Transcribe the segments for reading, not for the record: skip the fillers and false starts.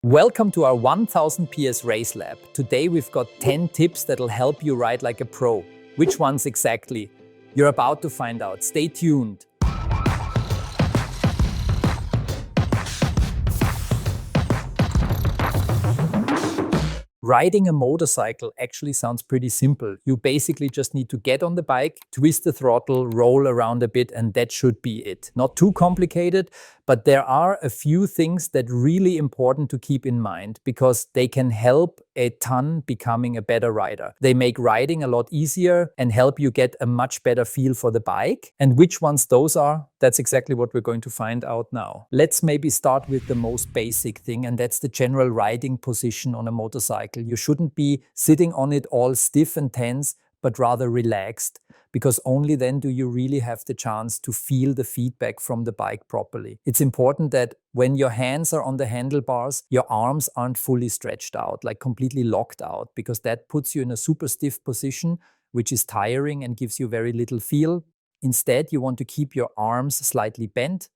Welcome to our 1000 PS Race Lab. Today we've got 10 tips that'll help you ride like a pro. Which ones exactly? You're about to find out. Stay tuned. Riding a motorcycle actually sounds pretty simple. You basically just need to get on the bike, twist the throttle, roll around a bit, and that should be it. Not too complicated, but there are a few things that are really important to keep in mind because they can help a ton becoming a better rider. They make riding a lot easier and help you get a much better feel for the bike. And which ones those are, that's exactly what we're going to find out now. Let's maybe start with the most basic thing, and that's the general riding position on a motorcycle. You shouldn't be sitting on it all stiff and tense, but rather relaxed, because only then do you really have the chance to feel the feedback from the bike properly. It's important that when your hands are on the handlebars, your arms aren't fully stretched out, like completely locked out, because that puts you in a super stiff position, which is tiring and gives you very little feel. Instead, you want to keep your arms slightly bent.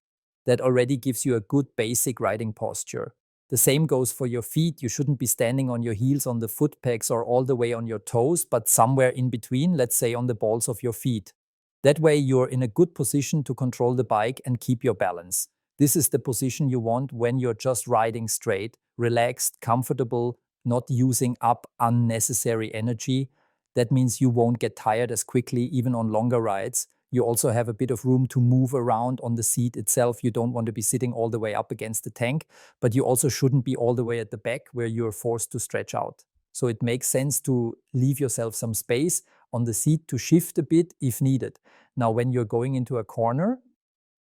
That already gives you a good basic riding posture. The same goes for your feet. You shouldn't be standing on your heels on the foot pegs or all the way on your toes, but somewhere in between, let's say on the balls of your feet. That way you're in a good position to control the bike and keep your balance. This is the position you want when you're just riding straight, relaxed, comfortable, not using up unnecessary energy. That means you won't get tired as quickly, even on longer rides. You also have a bit of room to move around on the seat itself. You don't want to be sitting all the way up against the tank, but you also shouldn't be all the way at the back where you're forced to stretch out. So it makes sense to leave yourself some space on the seat to shift a bit if needed. Now, when you're going into a corner,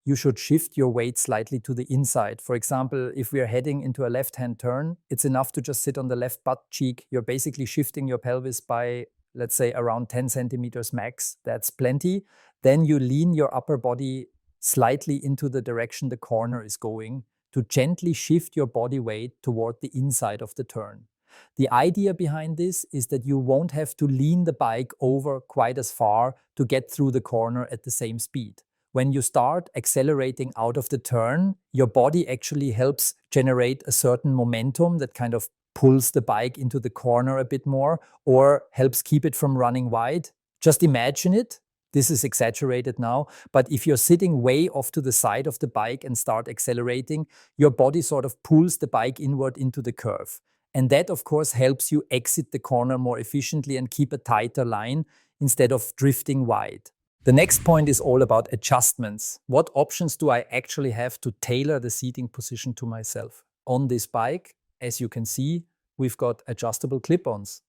you should shift your weight slightly to the inside. For example, if we are heading into a left-hand turn, it's enough to just sit on the left butt cheek. You're basically shifting your pelvis by, let's say, around 10 centimeters max. That's plenty. Then you lean your upper body slightly into the direction the corner is going to gently shift your body weight toward the inside of the turn. The idea behind this is that you won't have to lean the bike over quite as far to get through the corner at the same speed. When you start accelerating out of the turn, your body actually helps generate a certain momentum that kind of pulls the bike into the corner a bit more or helps keep it from running wide. Just imagine it. This is exaggerated now, but if you're sitting way off to the side of the bike and start accelerating, your body sort of pulls the bike inward into the curve. And that, of course, helps you exit the corner more efficiently and keep a tighter line instead of drifting wide. The next point is all about adjustments. What options do I actually have to tailor the seating position to myself? On this bike, as you can see, we've got adjustable clip-ons.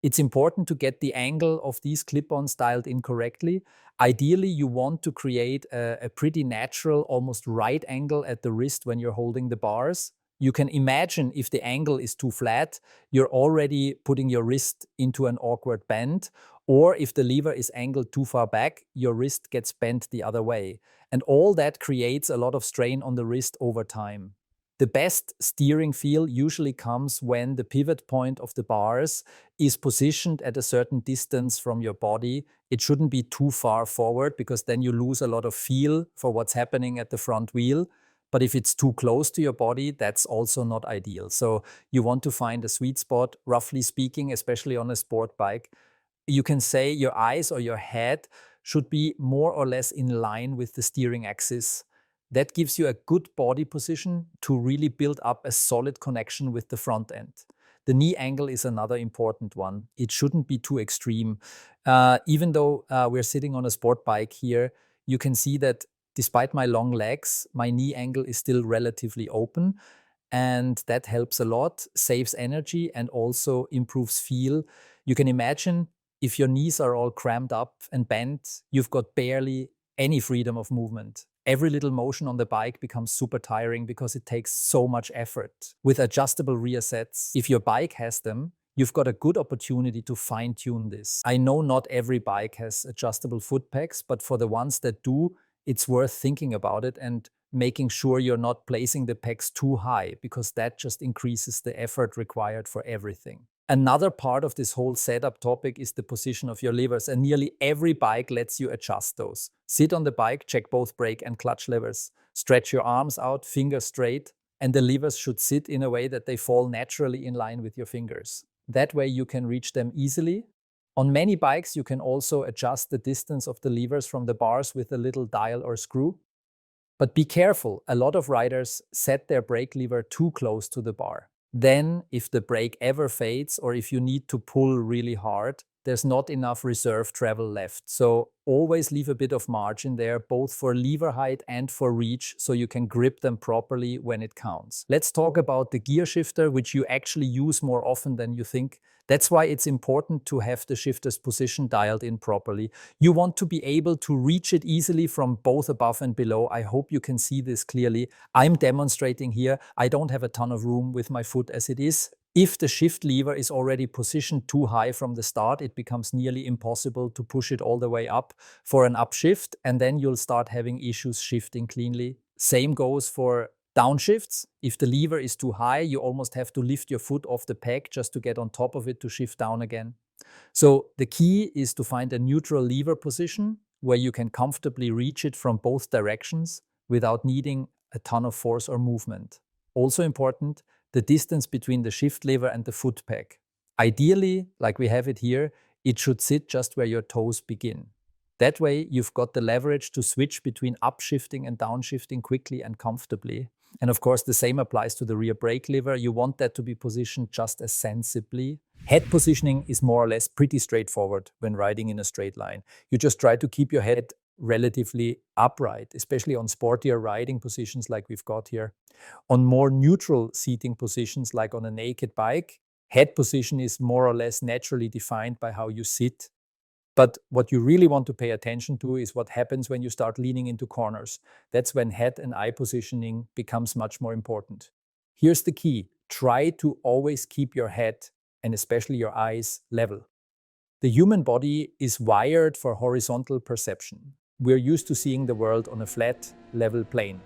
It's important to get the angle of these clip-ons dialed in correctly. Ideally, you want to create a pretty natural, almost right angle at the wrist when you're holding the bars. You can imagine if the angle is too flat, you're already putting your wrist into an awkward bend, or if the lever is angled too far back, your wrist gets bent the other way. And all that creates a lot of strain on the wrist over time. The best steering feel usually comes when the pivot point of the bars is positioned at a certain distance from your body. It shouldn't be too far forward because then you lose a lot of feel for what's happening at the front wheel. But if it's too close to your body, that's also not ideal. So you want to find a sweet spot, roughly speaking, especially on a sport bike. You can say your eyes or your head should be more or less in line with the steering axis. That gives you a good body position to really build up a solid connection with the front end. The knee angle is another important one. It shouldn't be too extreme. Even though we're sitting on a sport bike here, you can see that despite my long legs, my knee angle is still relatively open. And that helps a lot, saves energy, and also improves feel. You can imagine if your knees are all cramped up and bent, you've got barely any freedom of movement. Every little motion on the bike becomes super tiring because it takes so much effort. With adjustable rear sets, if your bike has them, you've got a good opportunity to fine-tune this. I know not every bike has adjustable foot pegs, but for the ones that do, it's worth thinking about it and making sure you're not placing the pegs too high, because that just increases the effort required for everything. Another part of this whole setup topic is the position of your levers, and nearly every bike lets you adjust those. Sit on the bike, check both brake and clutch levers, stretch your arms out, fingers straight, and the levers should sit in a way that they fall naturally in line with your fingers. That way you can reach them easily. On many bikes, you can also adjust the distance of the levers from the bars with a little dial or screw. But be careful, a lot of riders set their brake lever too close to the bar. Then, if the brake ever fades or if you need to pull really hard, there's not enough reserve travel left. So always leave a bit of margin there, both for lever height and for reach, so you can grip them properly when it counts. Let's talk about the gear shifter, which you actually use more often than you think. That's why it's important to have the shifter's position dialed in properly. You want to be able to reach it easily from both above and below. I hope you can see this clearly. I'm demonstrating here. I don't have a ton of room with my foot as it is. If the shift lever is already positioned too high from the start, it becomes nearly impossible to push it all the way up for an upshift, and then you'll start having issues shifting cleanly. Same goes for downshifts. If the lever is too high, you almost have to lift your foot off the peg just to get on top of it to shift down again. So the key is to find a neutral lever position where you can comfortably reach it from both directions without needing a ton of force or movement. Also important, the distance between the shift lever and the foot peg. Ideally, like we have it here, it should sit just where your toes begin. That way, you've got the leverage to switch between upshifting and downshifting quickly and comfortably. And of course, the same applies to the rear brake lever. You want that to be positioned just as sensibly. Head positioning is more or less pretty straightforward when riding in a straight line. You just try to keep your head relatively upright, especially on sportier riding positions like we've got here. On more neutral seating positions, like on a naked bike, head position is more or less naturally defined by how you sit. But what you really want to pay attention to is what happens when you start leaning into corners. That's when head and eye positioning becomes much more important. Here's the key. Try to always keep your head and especially your eyes level. The human body is wired for horizontal perception. We're used to seeing the world on a flat, level plane.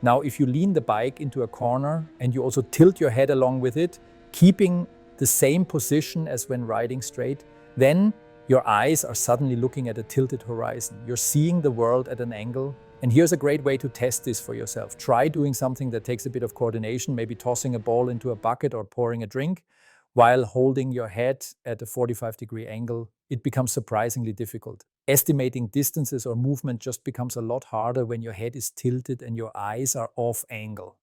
Now, if you lean the bike into a corner and you also tilt your head along with it, keeping the same position as when riding straight, then your eyes are suddenly looking at a tilted horizon. You're seeing the world at an angle. And here's a great way to test this for yourself. Try doing something that takes a bit of coordination, maybe tossing a ball into a bucket or pouring a drink, while holding your head at a 45-degree angle. It becomes surprisingly difficult. Estimating distances or movement just becomes a lot harder when your head is tilted and your eyes are off angle.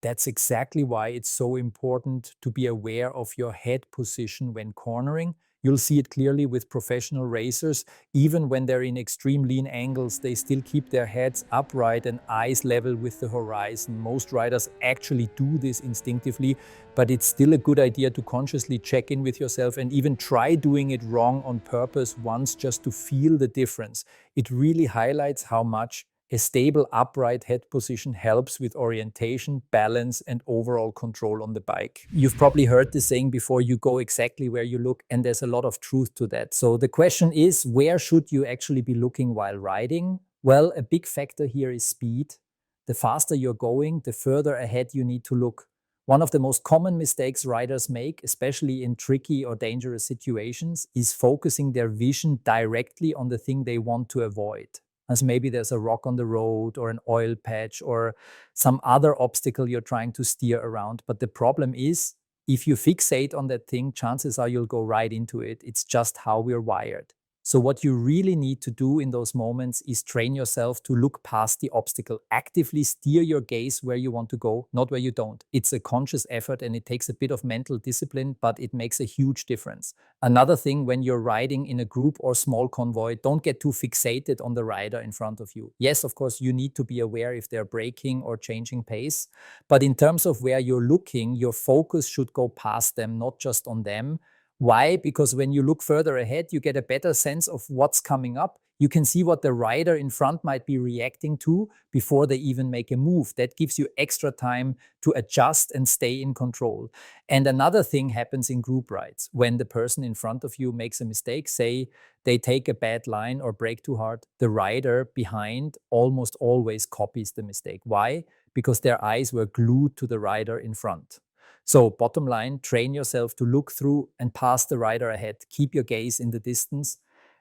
That's exactly why it's so important to be aware of your head position when cornering. You'll see it clearly with professional racers. Even when they're in extreme lean angles, they still keep their heads upright and eyes level with the horizon. Most riders actually do this instinctively, but it's still a good idea to consciously check in with yourself and even try doing it wrong on purpose once just to feel the difference. It really highlights how much a stable upright head position helps with orientation, balance, and overall control on the bike. You've probably heard the saying before, you go exactly where you look, and there's a lot of truth to that. So the question is, where should you actually be looking while riding? Well, a big factor here is speed. The faster you're going, the further ahead you need to look. One of the most common mistakes riders make, especially in tricky or dangerous situations, is focusing their vision directly on the thing they want to avoid. As maybe there's a rock on the road or an oil patch or some other obstacle you're trying to steer around. But the problem is, if you fixate on that thing, chances are you'll go right into it. It's just how we're wired. So what you really need to do in those moments is train yourself to look past the obstacle. Actively steer your gaze where you want to go, not where you don't. It's a conscious effort and it takes a bit of mental discipline, but it makes a huge difference. Another thing, when you're riding in a group or small convoy, don't get too fixated on the rider in front of you. Yes, of course, you need to be aware if they're braking or changing pace. But in terms of where you're looking, your focus should go past them, not just on them. Why? Because when you look further ahead, you get a better sense of what's coming up. You can see what the rider in front might be reacting to before they even make a move. That gives you extra time to adjust and stay in control. And another thing happens in group rides. When the person in front of you makes a mistake, say they take a bad line or brake too hard, the rider behind almost always copies the mistake. Why? Because their eyes were glued to the rider in front. So bottom line, train yourself to look through and pass the rider ahead. Keep your gaze in the distance.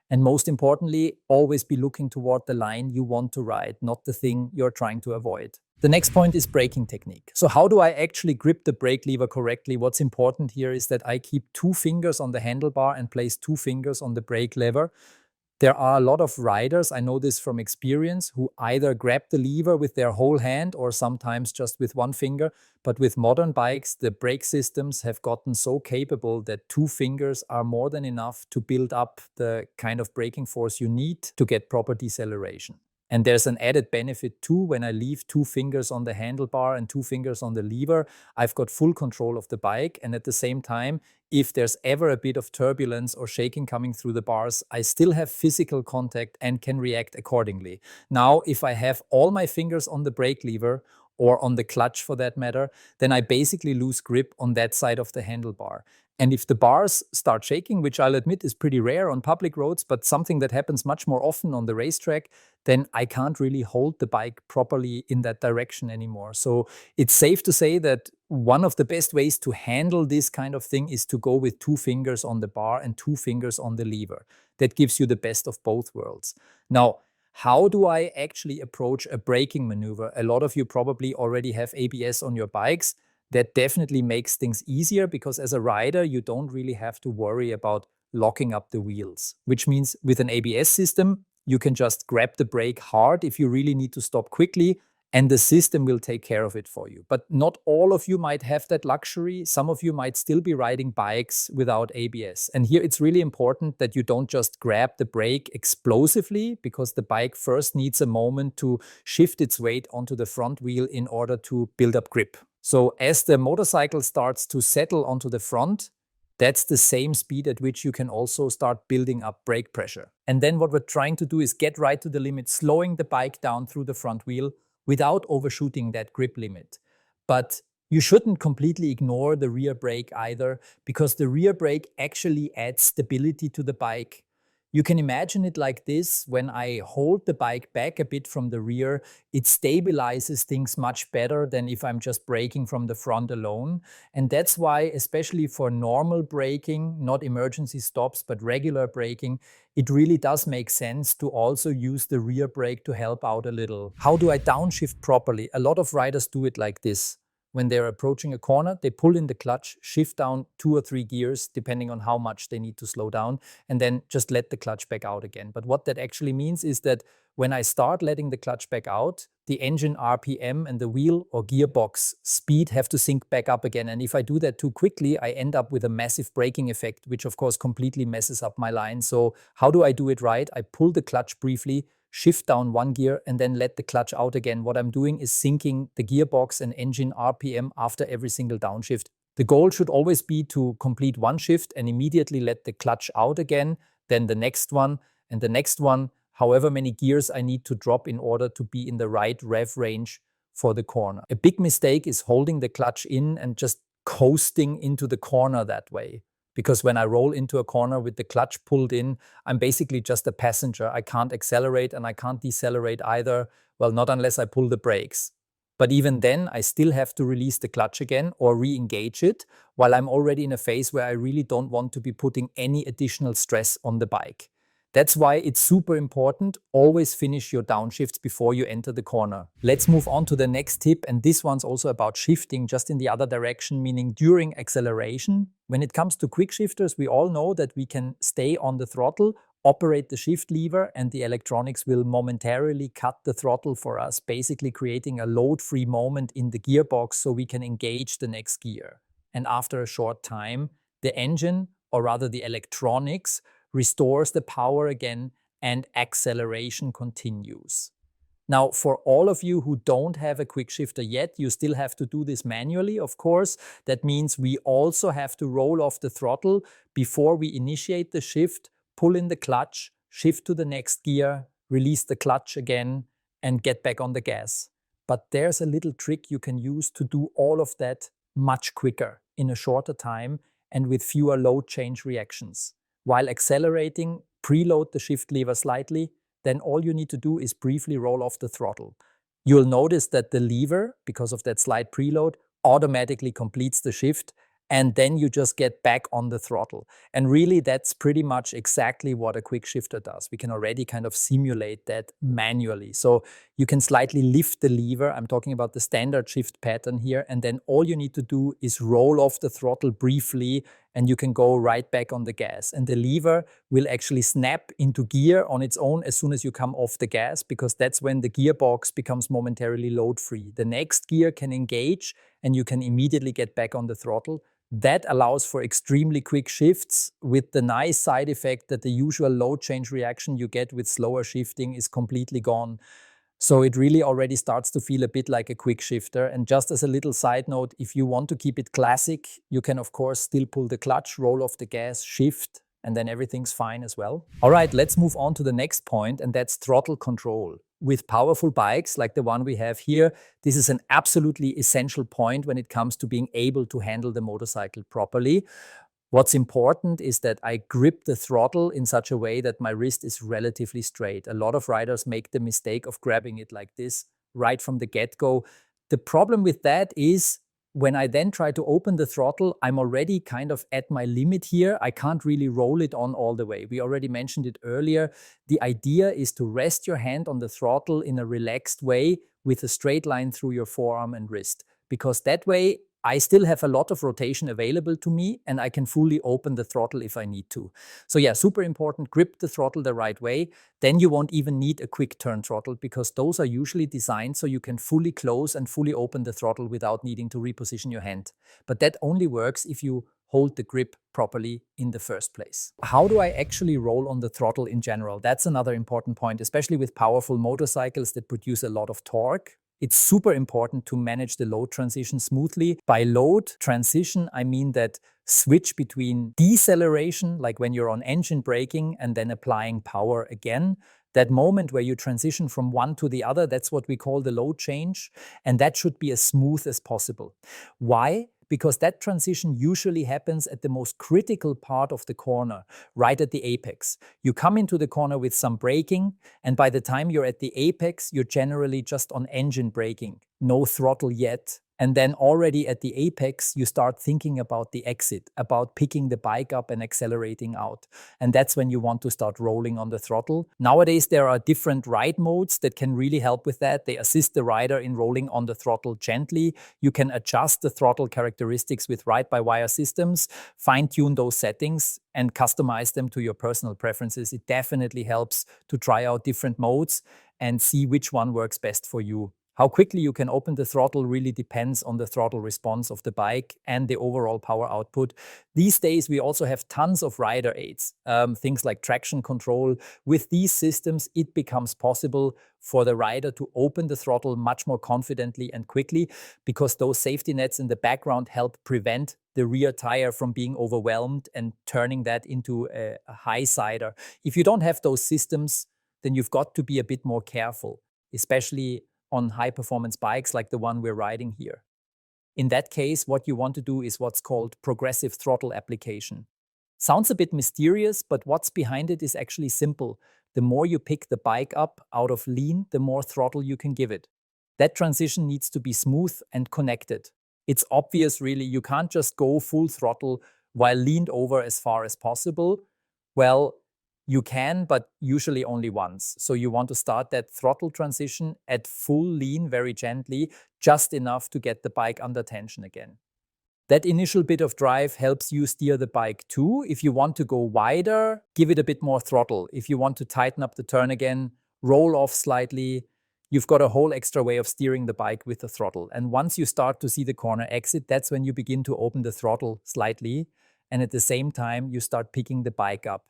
And most importantly, always be looking toward the line you want to ride, not the thing you're trying to avoid. The next point is braking technique. So how do I actually grip the brake lever correctly? What's important here is that I keep 2 fingers on the handlebar and place 2 fingers on the brake lever. There are a lot of riders, I know this from experience, who either grab the lever with their whole hand or sometimes just with 1 finger. But with modern bikes, the brake systems have gotten so capable that 2 fingers are more than enough to build up the kind of braking force you need to get proper deceleration. And there's an added benefit too. When I leave 2 fingers on the handlebar and 2 fingers on the lever, I've got full control of the bike. And at the same time, if there's ever a bit of turbulence or shaking coming through the bars, I still have physical contact and can react accordingly. Now, if I have all my fingers on the brake lever or on the clutch for that matter, then I basically lose grip on that side of the handlebar. And if the bars start shaking, which I'll admit is pretty rare on public roads, but something that happens much more often on the racetrack, then I can't really hold the bike properly in that direction anymore. So it's safe to say that one of the best ways to handle this kind of thing is to go with 2 fingers on the bar and 2 fingers on the lever. That gives you the best of both worlds. Now, how do I actually approach a braking maneuver? A lot of you probably already have ABS on your bikes. That definitely makes things easier because as a rider, you don't really have to worry about locking up the wheels, which means with an ABS system, you can just grab the brake hard if you really need to stop quickly, and the system will take care of it for you. But not all of you might have that luxury. Some of you might still be riding bikes without ABS. And here it's really important that you don't just grab the brake explosively, because the bike first needs a moment to shift its weight onto the front wheel in order to build up grip. So as the motorcycle starts to settle onto the front, that's the same speed at which you can also start building up brake pressure. And then what we're trying to do is get right to the limit, slowing the bike down through the front wheel without overshooting that grip limit. But you shouldn't completely ignore the rear brake either, because the rear brake actually adds stability to the bike. You can imagine it like this: when I hold the bike back a bit from the rear, it stabilizes things much better than if I'm just braking from the front alone. And that's why, especially for normal braking, not emergency stops, but regular braking, it really does make sense to also use the rear brake to help out a little. How do I downshift properly? A lot of riders do it like this. When they're approaching a corner, they pull in the clutch, shift down 2 or 3 gears, depending on how much they need to slow down, and then just let the clutch back out again. But what that actually means is that when I start letting the clutch back out, the engine RPM and the wheel or gearbox speed have to sync back up again. And if I do that too quickly, I end up with a massive braking effect, which of course completely messes up my line. So how do I do it right? I pull the clutch briefly, shift down 1 gear, and then let the clutch out again. What I'm doing is syncing the gearbox and engine RPM after every single downshift. The goal should always be to complete 1 shift and immediately let the clutch out again, then the next one and the next one, however many gears I need to drop in order to be in the right rev range for the corner. A big mistake is holding the clutch in and just coasting into the corner that way. Because when I roll into a corner with the clutch pulled in, I'm basically just a passenger. I can't accelerate and I can't decelerate either. Well, not unless I pull the brakes. But even then, I still have to release the clutch again or re-engage it while I'm already in a phase where I really don't want to be putting any additional stress on the bike. That's why it's super important, always finish your downshifts before you enter the corner. Let's move on to the next tip, and this one's also about shifting just in the other direction, meaning during acceleration. When it comes to quick shifters, we all know that we can stay on the throttle, operate the shift lever, and the electronics will momentarily cut the throttle for us, basically creating a load-free moment in the gearbox so we can engage the next gear. And after a short time, the engine, or rather the electronics, restores the power again and acceleration continues. Now, for all of you who don't have a quick shifter yet, you still have to do this manually, of course. That means we also have to roll off the throttle before we initiate the shift, pull in the clutch, shift to the next gear, release the clutch again, and get back on the gas. But there's a little trick you can use to do all of that much quicker, in a shorter time, and with fewer load change reactions. While accelerating, preload the shift lever slightly, then all you need to do is briefly roll off the throttle. You'll notice that the lever, because of that slight preload, automatically completes the shift, and then you just get back on the throttle. And really, that's pretty much exactly what a quick shifter does. We can already kind of simulate that manually. So you can slightly lift the lever. I'm talking about the standard shift pattern here. And then all you need to do is roll off the throttle briefly, and you can go right back on the gas. And the lever will actually snap into gear on its own as soon as you come off the gas, because that's when the gearbox becomes momentarily load-free. The next gear can engage, and you can immediately get back on the throttle. That allows for extremely quick shifts, with the nice side effect that the usual load change reaction you get with slower shifting is completely gone. So it really already starts to feel a bit like a quick shifter. And just as a little side note, if you want to keep it classic, you can of course still pull the clutch, roll off the gas, shift, and then everything's fine as well. All right, let's move on to the next point, and that's throttle control. With powerful bikes like the one we have here, this is an absolutely essential point when it comes to being able to handle the motorcycle properly. What's important is that I grip the throttle in such a way that my wrist is relatively straight. A lot of riders make the mistake of grabbing it like this right from the get-go. The problem with that is when I then try to open the throttle, I'm already kind of at my limit here. I can't really roll it on all the way. We already mentioned it earlier. The idea is to rest your hand on the throttle in a relaxed way with a straight line through your forearm and wrist, because that way I still have a lot of rotation available to me, and I can fully open the throttle if I need to. So yeah, super important, grip the throttle the right way. Then you won't even need a quick turn throttle, because those are usually designed so you can fully close and fully open the throttle without needing to reposition your hand. But that only works if you hold the grip properly in the first place. How do I actually roll on the throttle in general? That's another important point, especially with powerful motorcycles that produce a lot of torque. It's super important to manage the load transition smoothly. By load transition, I mean that switch between deceleration, like when you're on engine braking, and then applying power again. That moment where you transition from one to the other, that's what we call the load change. And that should be as smooth as possible. Why? Because that transition usually happens at the most critical part of the corner, right at the apex. You come into the corner with some braking, and by the time you're at the apex, you're generally just on engine braking, no throttle yet. And then already at the apex, you start thinking about the exit, about picking the bike up and accelerating out. And that's when you want to start rolling on the throttle. Nowadays, there are different ride modes that can really help with that. They assist the rider in rolling on the throttle gently. You can adjust the throttle characteristics with ride-by-wire systems, fine-tune those settings, and customize them to your personal preferences. It definitely helps to try out different modes and see which one works best for you. How quickly you can open the throttle really depends on the throttle response of the bike and the overall power output. These days, we also have tons of rider aids, things like traction control. With these systems, it becomes possible for the rider to open the throttle much more confidently and quickly, because those safety nets in the background help prevent the rear tire from being overwhelmed and turning that into a high-sider. If you don't have those systems, then you've got to be a bit more careful, especially on high-performance bikes like the one we're riding here. In that case, what you want to do is what's called progressive throttle application. Sounds a bit mysterious, but what's behind it is actually simple. The more you pick the bike up out of lean, the more throttle you can give it. That transition needs to be smooth and connected. It's obvious, really, you can't just go full throttle while leaned over as far as possible. Well, you can, but usually only once. So you want to start that throttle transition at full lean very gently, just enough to get the bike under tension again. That initial bit of drive helps you steer the bike too. If you want to go wider, give it a bit more throttle. If you want to tighten up the turn again, roll off slightly. You've got a whole extra way of steering the bike with the throttle. And once you start to see the corner exit, that's when you begin to open the throttle slightly. And at the same time, you start picking the bike up.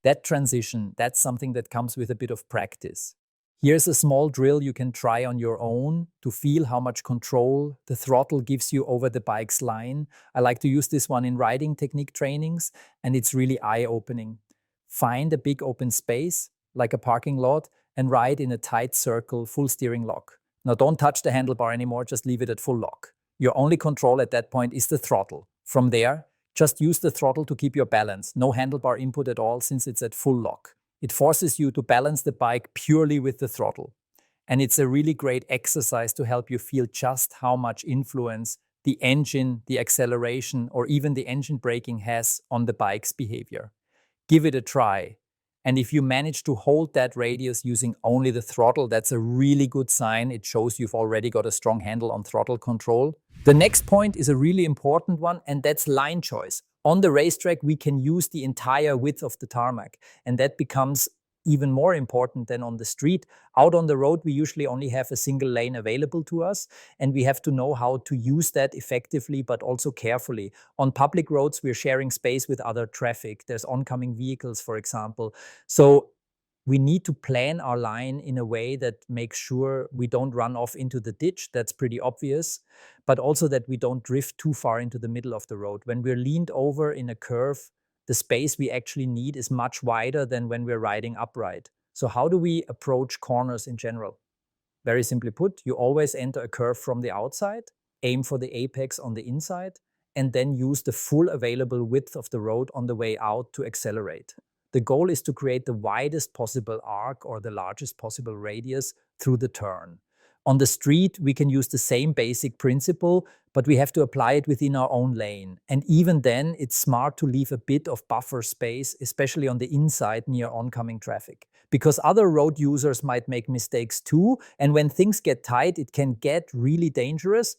That transition, that's something that comes with a bit of practice. Here's a small drill you can try on your own to feel how much control the throttle gives you over the bike's line. I like to use this one in riding technique trainings, and it's really eye-opening. Find a big open space, like a parking lot, and ride in a tight circle, full steering lock. Now don't touch the handlebar anymore, just leave it at full lock. Your only control at that point is the throttle. From there, just use the throttle to keep your balance. No handlebar input at all since it's at full lock. It forces you to balance the bike purely with the throttle. And it's a really great exercise to help you feel just how much influence the engine, the acceleration, or even the engine braking has on the bike's behavior. Give it a try. And if you manage to hold that radius using only the throttle, that's a really good sign. It shows you've already got a strong handle on throttle control. The next point is a really important one, and that's line choice. On the racetrack, we can use the entire width of the tarmac, and that becomes even more important than on the street. Out on the road, we usually only have a single lane available to us, and we have to know how to use that effectively, but also carefully. On public roads, we're sharing space with other traffic. There's oncoming vehicles, for example. So we need to plan our line in a way that makes sure we don't run off into the ditch. That's pretty obvious, but also that we don't drift too far into the middle of the road. When we're leaned over in a curve, the space we actually need is much wider than when we're riding upright. So how do we approach corners in general? Very simply put, you always enter a curve from the outside, aim for the apex on the inside, and then use the full available width of the road on the way out to accelerate. The goal is to create the widest possible arc or the largest possible radius through the turn. On the street, we can use the same basic principle, but we have to apply it within our own lane. And even then, it's smart to leave a bit of buffer space, especially on the inside near oncoming traffic. Because other road users might make mistakes too, and when things get tight, it can get really dangerous.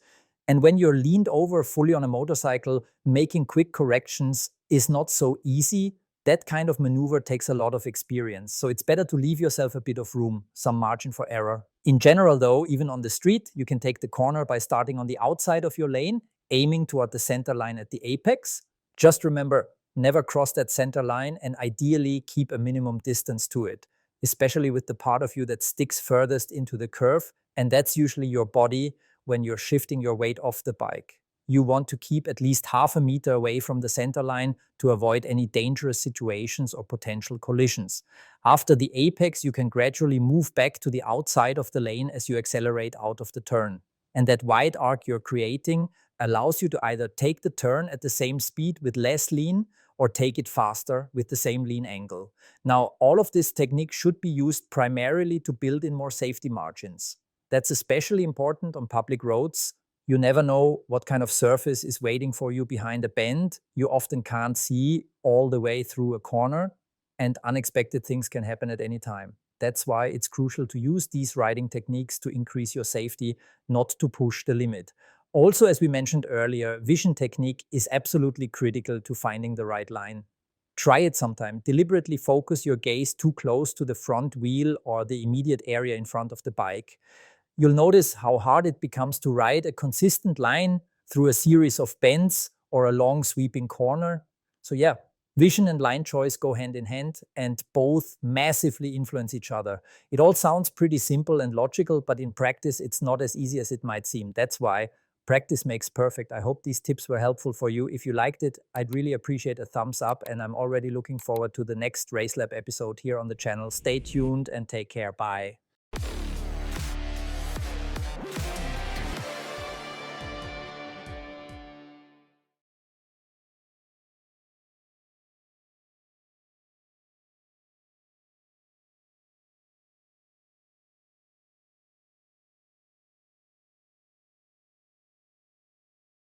And when you're leaned over fully on a motorcycle, making quick corrections is not so easy. That kind of maneuver takes a lot of experience. So it's better to leave yourself a bit of room, some margin for error. In general though, even on the street, you can take the corner by starting on the outside of your lane, aiming toward the center line at the apex. Just remember, never cross that center line and ideally keep a minimum distance to it, especially with the part of you that sticks furthest into the curve. And that's usually your body when you're shifting your weight off the bike. You want to keep at least half a meter away from the center line to avoid any dangerous situations or potential collisions. After the apex, you can gradually move back to the outside of the lane as you accelerate out of the turn. And that wide arc you're creating allows you to either take the turn at the same speed with less lean or take it faster with the same lean angle. Now, all of this technique should be used primarily to build in more safety margins. That's especially important on public roads. You never know what kind of surface is waiting for you behind a bend. You often can't see all the way through a corner, and unexpected things can happen at any time. That's why it's crucial to use these riding techniques to increase your safety, not to push the limit. Also, as we mentioned earlier, vision technique is absolutely critical to finding the right line. Try it sometime. Deliberately focus your gaze too close to the front wheel or the immediate area in front of the bike. You'll notice how hard it becomes to ride a consistent line through a series of bends or a long sweeping corner. So yeah, vision and line choice go hand in hand and both massively influence each other. It all sounds pretty simple and logical, but in practice, it's not as easy as it might seem. That's why practice makes perfect. I hope these tips were helpful for you. If you liked it, I'd really appreciate a thumbs up, and I'm already looking forward to the next Race Lab episode here on the channel. Stay tuned and take care. Bye.